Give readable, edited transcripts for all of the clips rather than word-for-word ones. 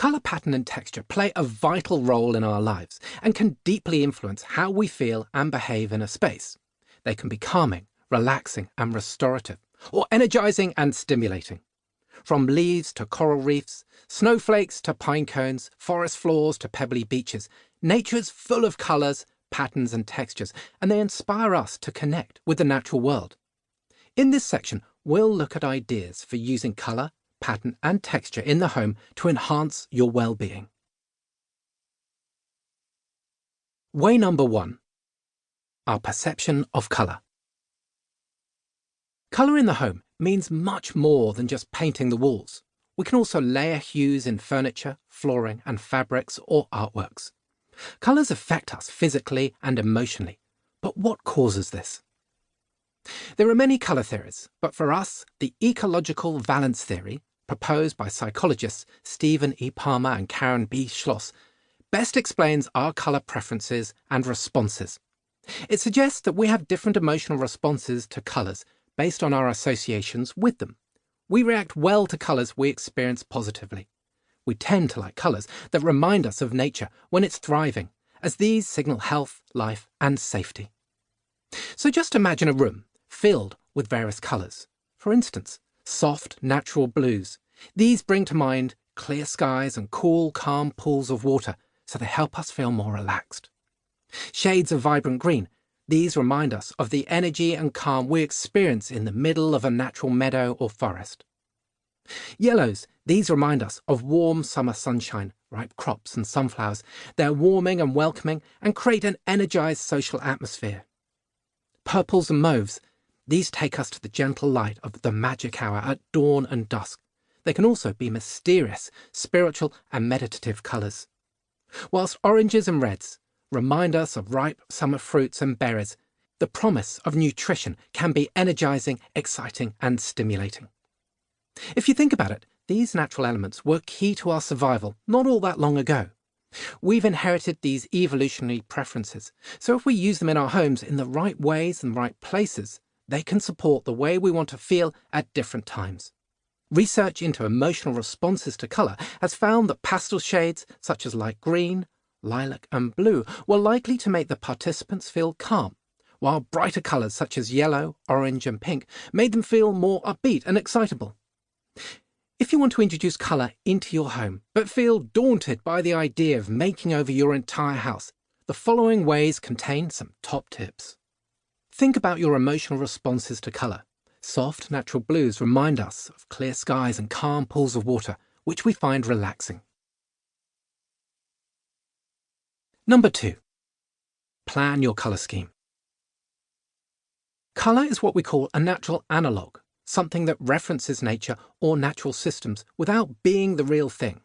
Colour, pattern and texture play a vital role in our lives and can deeply influence how we feel and behave in a space. They can be calming, relaxing and restorative, or energising and stimulating. From leaves to coral reefs, snowflakes to pine cones, forest floors to pebbly beaches, nature's full of colours, patterns and textures, and they inspire us to connect with the natural world. In this section, we'll look at ideas for using colour, pattern and texture in the home to enhance your well-being. Way number 1. Our perception of colour. Colour in the home means much more than just painting the walls. We can also layer hues in furniture, flooring and fabrics or artworks. Colours affect us physically and emotionally, but what causes this? There are many colour theories, but for us, the ecological valence theory, proposed by psychologists Stephen E. Palmer and Karen B. Schloss, best explains our colour preferences and responses. It suggests that we have different emotional responses to colours based on our associations with them. We react well to colours we experience positively. We tend to like colours that remind us of nature when it's thriving, as these signal health, life and safety. So just imagine a room filled with various colours. For instance, soft, natural blues. These bring to mind clear skies and cool, calm pools of water, so they help us feel more relaxed. Shades of vibrant green. These remind us of the energy and calm we experience in the middle of a natural meadow or forest. Yellows. These remind us of warm summer sunshine, ripe crops and sunflowers. They're warming and welcoming and create an energised social atmosphere. Purples and mauves. These take us to the gentle light of the magic hour at dawn and dusk. They can also be mysterious, spiritual and meditative colours. Whilst oranges and reds remind us of ripe summer fruits and berries, the promise of nutrition can be energising, exciting and stimulating. If you think about it, these natural elements were key to our survival not all that long ago. We've inherited these evolutionary preferences, so if we use them in our homes in the right ways and right places, they can support the way we want to feel at different times. Research into emotional responses to colour has found that pastel shades such as light green, lilac and blue were likely to make the participants feel calm, while brighter colours such as yellow, orange and pink made them feel more upbeat and excitable. If you want to introduce colour into your home, but feel daunted by the idea of making over your entire house, the following ways contain some top tips. Think about your emotional responses to colour. Soft, natural blues remind us of clear skies and calm pools of water, which we find relaxing. Number 2. Plan your colour scheme. Colour is what we call a natural analogue, something that references nature or natural systems without being the real thing.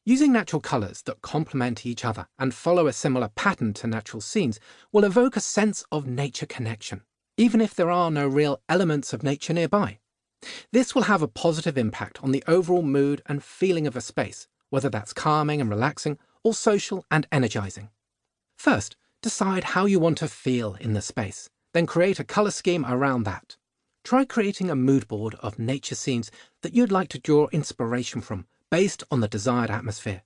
Using natural colours that complement each other and follow a similar pattern to natural scenes will evoke a sense of nature connection, even if there are no real elements of nature nearby. This will have a positive impact on the overall mood and feeling of a space, whether that's calming and relaxing or social and energising. First, decide how you want to feel in the space, then create a colour scheme around that. Try creating a mood board of nature scenes that you'd like to draw inspiration from based on the desired atmosphere.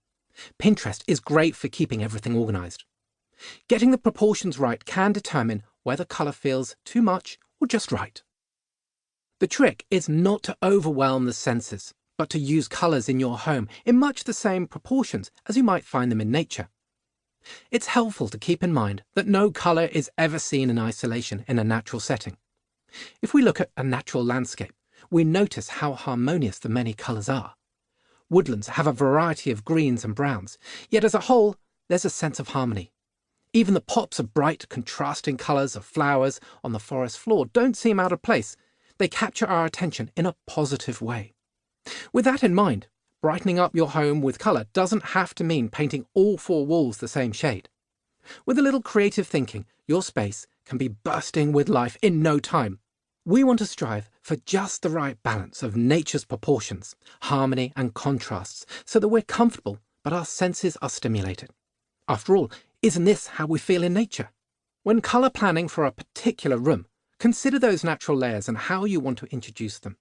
Pinterest is great for keeping everything organised. Getting the proportions right can determine whether colour feels too much or just right. The trick is not to overwhelm the senses, but to use colours in your home in much the same proportions as you might find them in nature. It's helpful to keep in mind that no colour is ever seen in isolation in a natural setting. If we look at a natural landscape, we notice how harmonious the many colours are. Woodlands have a variety of greens and browns, yet as a whole, there's a sense of harmony. Even the pops of bright, contrasting colours of flowers on the forest floor don't seem out of place. They capture our attention in a positive way. With that in mind, brightening up your home with colour doesn't have to mean painting all 4 walls the same shade. With a little creative thinking, your space can be bursting with life in no time. We want to strive for just the right balance of nature's proportions, harmony and contrasts so that we're comfortable but our senses are stimulated. After all, isn't this how we feel in nature? When colour planning for a particular room, consider those natural layers and how you want to introduce them.